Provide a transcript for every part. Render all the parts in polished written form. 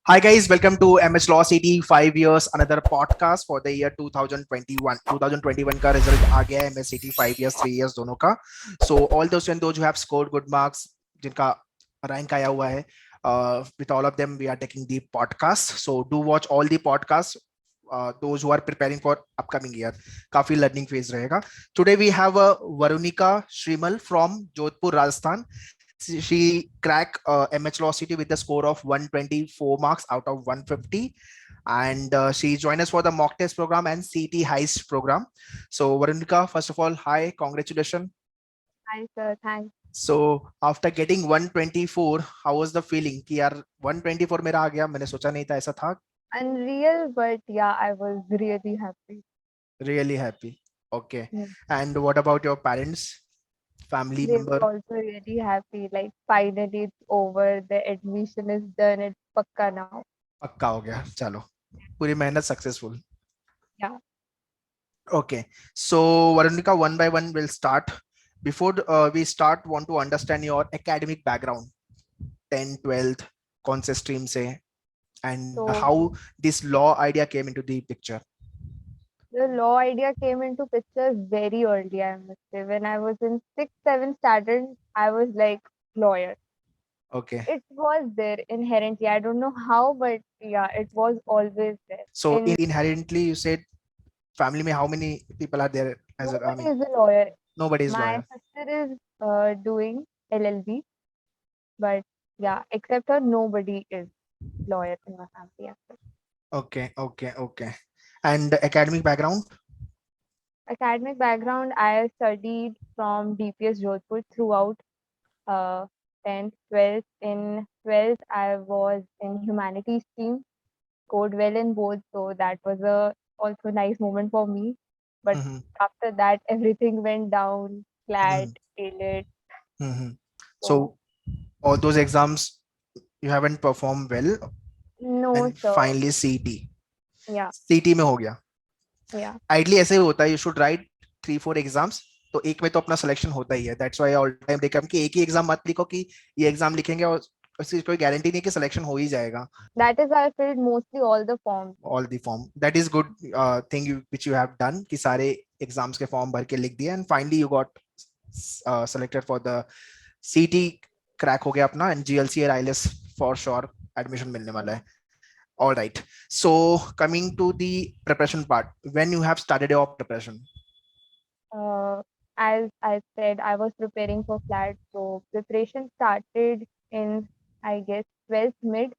Hi guys, welcome to MH Law City 5 years another podcast for the year 2021. 2021 का result आ गया है MS City 5 years 3 years दोनों का. So all those and those who have scored good marks जिनका rank आया हुआ है, with all of them we are taking the podcast. So do watch all the podcasts. Those who are preparing for upcoming year, काफी learning phase रहेगा. Today we have Varunika Shrimal from Jodhpur, Rajasthan. She cracked MH Law City with a score of 124 marks out of 150. And she joined us for the mock test program and CT heist program. So Varunika, first of all, hi, congratulations. Hi, sir. Thanks. So after getting 124, how was the feeling कि यार 124 मेरा आ गया, मैंने सोचा नहीं था ऐसा था. Unreal, but yeah, I was really happy. Really happy. Okay. Yeah. And what about your parents, family They were member? also really happy. Like, finally, it's over. The admission is done. It's pakka now. पक्का हो गया, चलो पूरी मेहनत successful. Yeah. Okay, so Varunika, one by one we'll start. Before we start, want to understand your academic background, 10, 12th, कौन से stream से, and So, how this law idea came into the picture. the law idea came into picture very early, I must say. When I was in 6th, 7th standard, I was like, lawyer. Okay, It was there inherently. I don't know how, but yeah, it was always there. so In inherently you said family में how many people are there as a, I Nobody mean, is a lawyer. nobody is My lawyer. sister is doing LLB, but yeah, except her, nobody is lawyer in my family. Actually. Okay, okay, okay. And academic background? Academic background, I studied from DPS Jodhpur throughout uh, 10th, 12th. In 12th, I was in humanities team, scored well in both, so that was a also nice moment for me. But Mm-hmm. after that, everything went down, CLAT, Mm-hmm. edelct. Mm-hmm. So So all those exams you haven't performed well, no, and sir. finally CT. Yeah, CT में हो गया. yeah. Ideally ऐसे ही होता है, you should write 3-4 exams, तो एक में तो अपना सिलेक्शन होता ही है. That's why all time recommend कि एक ही एग्जाम मत लिखो कि ये एग्जाम लिखेंगे और उसकी कोई गारंटी नहीं कि सिलेक्शन हो ही जाएगा. That is I filled mostly all the forms. All the form, that is good thing which you have done कि सारे एग्जाम्स के फॉर्म भर के लिख दिए and finally you got selected for the सीटी. क्रैक हो गया अपना, एंड जीएलसी और आईएलएस फॉर श्योर एडमिशन मिलने वाला Yeah. है. All right. So coming to the preparation part, when you have started your preparation? As I said, I was preparing for CLAT, so preparation started in, I guess, 12th mid.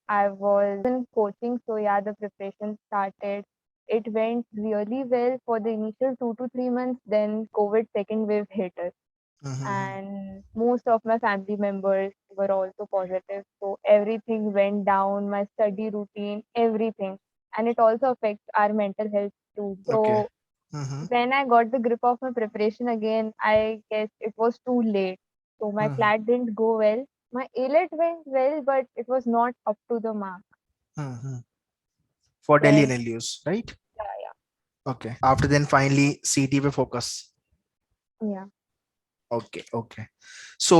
I was in coaching, so yeah, the preparation started. It went really well for the initial 2 to 3 months. Then COVID second wave hit us, Mm-hmm. and most of my family members were also positive. So everything went down, my study routine, everything, and it also affects our mental health too. Okay. So Mm-hmm. when I got the grip of my preparation again, I guess it was too late. So my Mm-hmm. CLAT didn't go well. My ALET went well, but it was not up to the mark. Mm-hmm. For Delhi Then, NLUs, right? yeah, Okay. After then, finally CT पे focus. yeah. Okay. Okay. So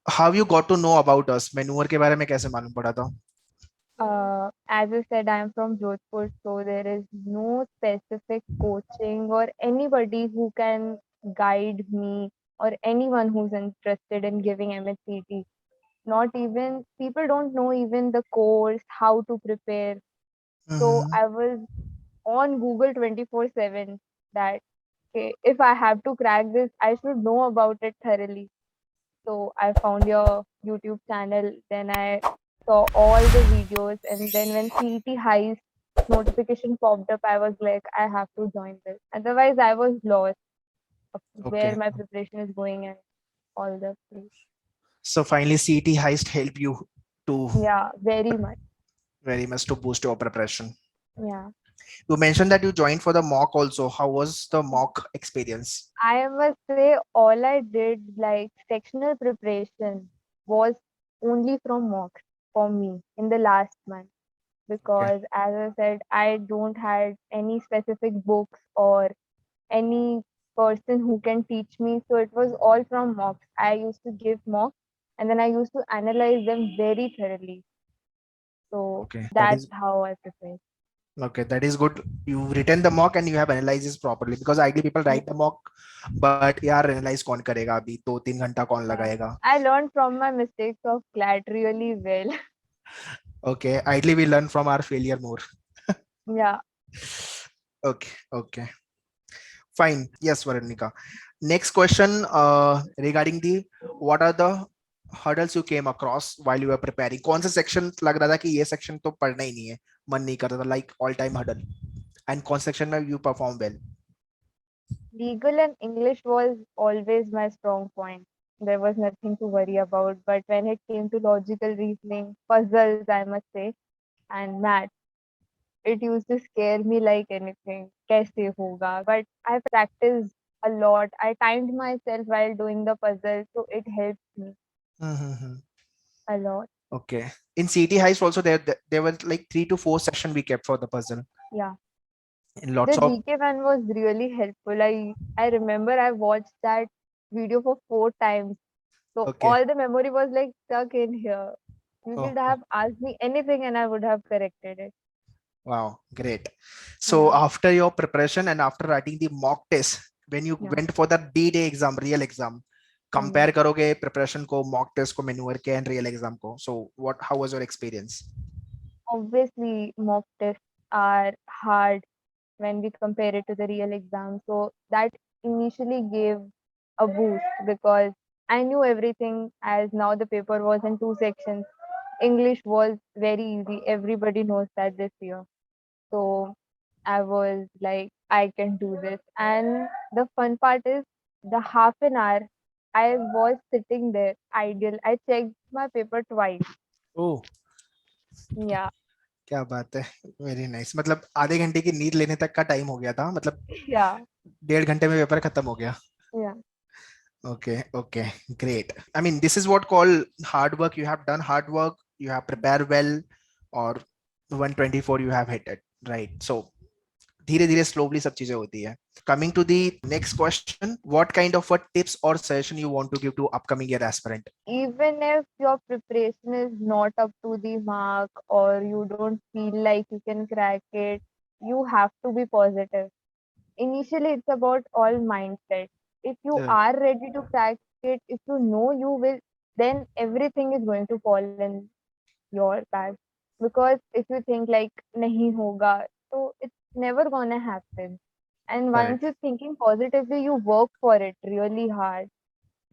how you got to know about us? Maneuver के बारे में कैसे मालूम पड़ा था? As I said, I am from Jodhpur, so there is no specific coaching or anybody who can guide me or anyone who's interested in giving MHCT. Not even people don't know even the course, how to prepare. So Mm-hmm. I was on Google 24/7 that okay, if I have to crack this, I should know about it thoroughly. So I found your YouTube channel, then I saw all the videos, and then when CET Heist notification popped up, I was like, I have to join this. Otherwise, I was lost of where Okay. my preparation is going and all the things. So finally CT heist help you to Yeah, very much. very much to boost your preparation. Yeah. You mentioned that you joined for the mock also. How was the mock experience? I must say, all I did, like sectional preparation, was only from mocks for me in the last month Okay. because, as I said, I don't had any specific books or any person who can teach me. So it was all from mocks. I used to give mocks and then I used to analyze them very thoroughly. So Okay, that that's is how I prepare. okay. That is good. You've written the mock and you have analyzed this properly because ideally people write the mock, but यार analyze कौन करेगा अभी 2-3 घंटा कौन Yeah. लगाएगा. I learned from my mistakes of CLAT really well. Okay, ideally we learn from our failure more. Yeah. Okay, okay, fine. Yes, Varunika. Next question regarding the what are the hurdles you came across while you were preparing? कौन सा section लग रहा था कि ये section तो पढ़ना ही नहीं है, मन नहीं करता था, like all time hurdle, and कौन section में you perform well? Legal and English was always my strong point. There was nothing to worry about. But when it came to logical reasoning, puzzles, I must say, and math, it used to scare me like anything. Kaise hoga? But I practiced a lot. I timed myself while doing the puzzle, so it helped me Mm-hmm. a lot. Okay. In CT Heist also there were like 3 to 4 session we kept for the puzzle. Yeah. In The lots of GK one was really helpful. I remember I watched that video for 4 times. So okay. all the memory was like stuck in here. You Oh, could oh, have asked me anything and I would have corrected it. wow, great. So Yeah. after your preparation and after writing the mock test, when you Yeah. went for the D-Day exam, real exam, Hmm. compare करोगे preparation को, mock test को, maneuver के and real exam को. So how was your experience? Obviously, mock tests are hard when we compare it to the real exam. So that initially gave a boost because I knew everything as now the paper was in 2 sections. English was very easy. Everybody knows that this year. So I was like, I can do this. And the fun part is the half an hour I was sitting there ideal. I checked my paper twice. Oh, Yeah. क्या बात है, very nice. मतलब आधे घंटे की नींद लेने तक का टाइम हो गया था, मतलब Yeah. 1.5 घंटे में पेपर खत्म हो गया. Yeah. Okay, okay, great. I mean, this is what called hard work. You have done hard work, you have prepared well, or 124 you have hit it, right? So धीरे धीरे slowly सब चीजें होती है. Coming to the next question, what kind of a tips or suggestion you want to give to upcoming year aspirant? Even if your preparation is not up to the mark or you don't feel like you can crack it, you have to be positive. Initially, it's about all mindset. If you Right, are ready to crack it, if you know you will, then everything is going to fall in your bag. Because if you think like nahi hoga, so it's never gonna happen. And once correct, you're thinking positively, you work for it really hard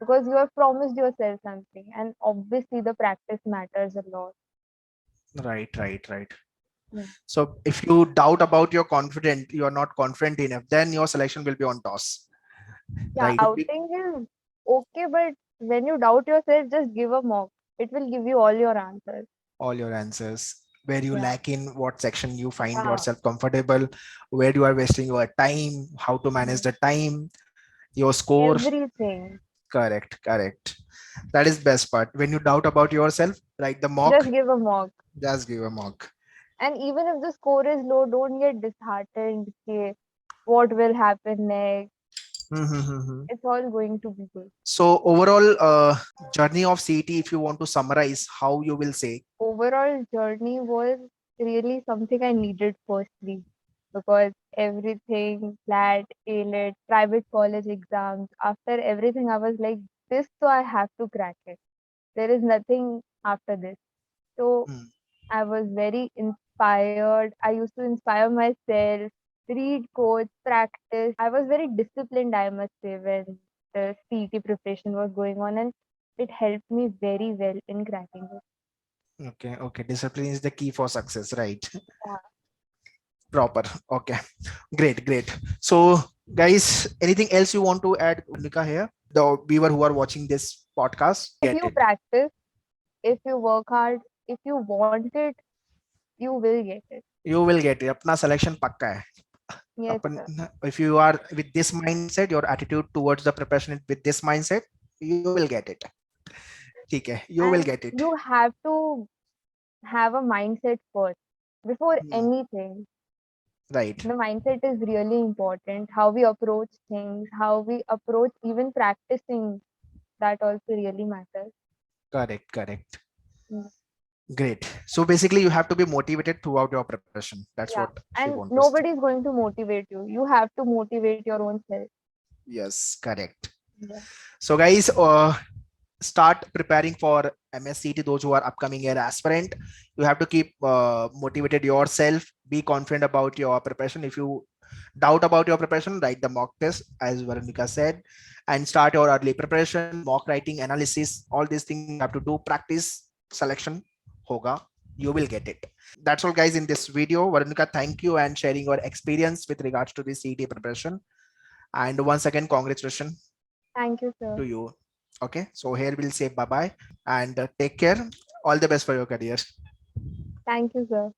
because you have promised yourself something. And obviously, the practice matters a lot. right. Yeah, So if you doubt about your confident, you are not confident enough, then your selection will be on toss, yeah, right? doubting is okay, but when you doubt yourself, just give a mock. It will give you all your answers. All your answers, where you Yeah, lack in, what section you find yeah, yourself comfortable, where you are wasting your time, how to manage yeah. the time, your score. Everything. Correct. That is best part. When you doubt about yourself, write the mock, Just give a mock. just give a mock. And even if the score is low, don't get disheartened. Okay, what will happen next? Mhm. It's all going to be good. So overall journey of CET, if you want to summarize, how you will say? Overall journey was really something I needed firstly because everything, flat, ALET, private college exams, after everything, I was like, this, so I have to crack it. There is nothing after this. So Hmm, I was very inspired. I used to inspire myself, read codes, practice. I was very disciplined, I must say, when the CET preparation was going on, and it helped me very well in cracking it. okay, discipline is the key for success, right? Yeah. Proper. Okay, great. So guys, anything else you want to add, Nika, here, the viewer who are watching this podcast, If get you it, practice, if you work hard, if you want it, you will get it. you will get it. Apna selection pakka hai. Yes, upon, sir. if you are with this mindset, your attitude towards the preparation with this mindset, you will get it. ठीक है, you will And get it. you have to have a mindset first before Hmm, anything. right, The mindset is really important. How we approach things, how we approach even practicing, that also really matters. correct. Mm. Great. So basically, you have to be motivated throughout your preparation. That's what Yeah. she And wants to say. nobody is going to motivate you. You have to motivate your own self. Yes, correct. Yeah. So guys, start preparing for MSCT. Those who are upcoming year aspirant, you have to keep motivated yourself. Be confident about your preparation. If you doubt about your preparation, write the mock test as Varunika said, and start your early preparation, mock writing, analysis. All these things you have to do. Practice selection. Hoga, you will get it. That's all, guys, in this video. Varunika, thank you and sharing your experience with regards to the CET preparation. And once again, congratulations Thank you, sir. to you. Okay, so here we'll say bye bye and take care. All the best for your career. Thank you, sir.